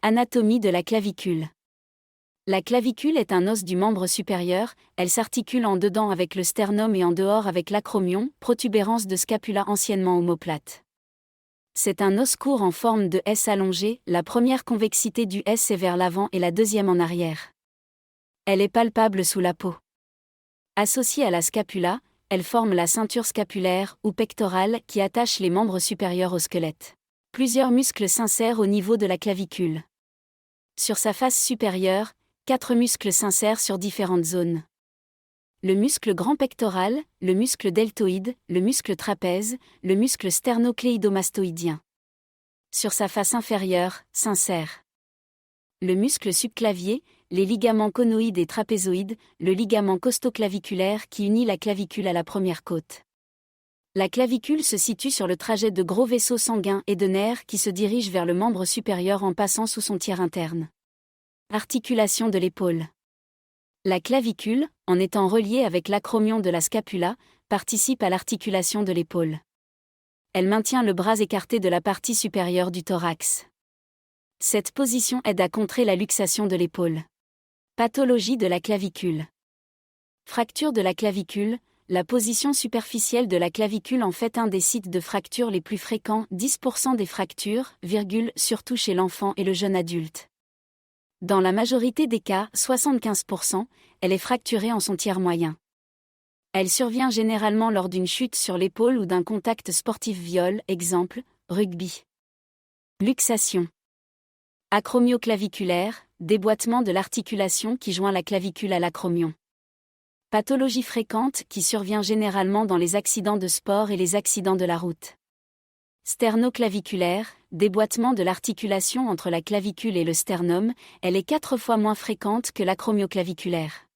Anatomie de la clavicule. La clavicule est un os du membre supérieur, elle s'articule en dedans avec le sternum et en dehors avec l'acromion, protubérance de scapula anciennement omoplate. C'est un os court en forme de S allongé, la première convexité du S est vers l'avant et la deuxième en arrière. Elle est palpable sous la peau. Associée à la scapula, elle forme la ceinture scapulaire ou pectorale qui attache les membres supérieurs au squelette. Plusieurs muscles s'insèrent au niveau de la clavicule. Sur sa face supérieure, 4 muscles s'insèrent sur différentes zones. Le muscle grand pectoral, le muscle deltoïde, le muscle trapèze, le muscle sternocléidomastoïdien. Sur sa face inférieure, s'insèrent le muscle subclavier, les ligaments conoïdes et trapézoïdes, le ligament costoclaviculaire qui unit la clavicule à la première côte. La clavicule se situe sur le trajet de gros vaisseaux sanguins et de nerfs qui se dirigent vers le membre supérieur en passant sous son tiers interne. Articulation de l'épaule. La clavicule, en étant reliée avec l'acromion de la scapula, participe à l'articulation de l'épaule. Elle maintient le bras écarté de la partie supérieure du thorax. Cette position aide à contrer la luxation de l'épaule. Pathologie de la clavicule. Fracture de la clavicule. La position superficielle de la clavicule en fait un des sites de fracture les plus fréquents, 10% des fractures, surtout chez l'enfant et le jeune adulte. Dans la majorité des cas, 75%, elle est fracturée en son tiers moyen. Elle survient généralement lors d'une chute sur l'épaule ou d'un contact sportif viol, exemple, rugby. Luxation. Acromioclaviculaire, déboîtement de l'articulation qui joint la clavicule à l'acromion. Pathologie fréquente qui survient généralement dans les accidents de sport et les accidents de la route. Sternoclaviculaire, déboîtement de l'articulation entre la clavicule et le sternum, elle est 4 fois moins fréquente que l'acromioclaviculaire.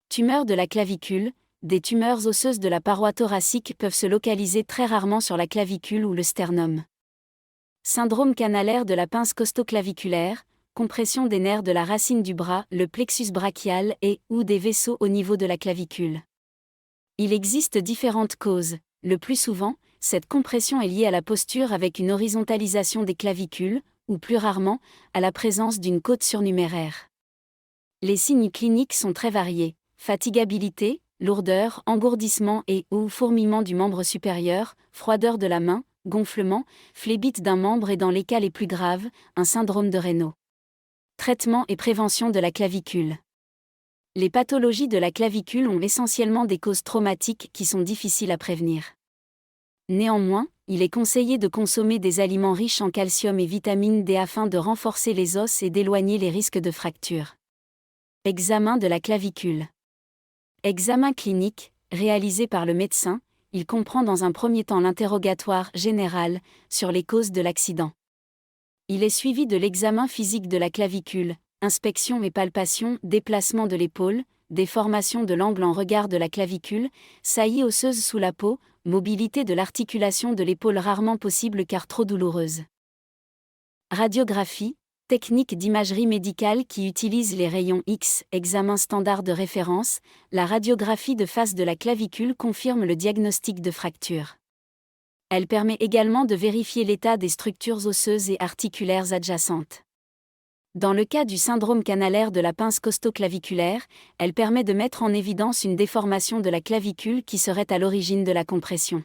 Tumeur de la clavicule, des tumeurs osseuses de la paroi thoracique peuvent se localiser très rarement sur la clavicule ou le sternum. Syndrome canalaire de la pince costoclaviculaire, compression des nerfs de la racine du bras, le plexus brachial et ou des vaisseaux au niveau de la clavicule. Il existe différentes causes. Le plus souvent, cette compression est liée à la posture avec une horizontalisation des clavicules, ou plus rarement, à la présence d'une côte surnuméraire. Les signes cliniques sont très variés. Fatigabilité, lourdeur, engourdissement et ou fourmillement du membre supérieur, froideur de la main, gonflement, phlébite d'un membre et dans les cas les plus graves, un syndrome de Raynaud. Traitement et prévention de la clavicule. Les pathologies de la clavicule ont essentiellement des causes traumatiques qui sont difficiles à prévenir. Néanmoins, il est conseillé de consommer des aliments riches en calcium et vitamine D afin de renforcer les os et d'éloigner les risques de fracture. Examen de la clavicule. Examen clinique, réalisé par le médecin, il comprend dans un premier temps l'interrogatoire général sur les causes de l'accident. Il est suivi de l'examen physique de la clavicule, inspection et palpation, déplacement de l'épaule, déformation de l'angle en regard de la clavicule, saillie osseuse sous la peau, mobilité de l'articulation de l'épaule rarement possible car trop douloureuse. Radiographie, technique d'imagerie médicale qui utilise les rayons X, examen standard de référence, la radiographie de face de la clavicule confirme le diagnostic de fracture. Elle permet également de vérifier l'état des structures osseuses et articulaires adjacentes. Dans le cas du syndrome canalaire de la pince costoclaviculaire, elle permet de mettre en évidence une déformation de la clavicule qui serait à l'origine de la compression.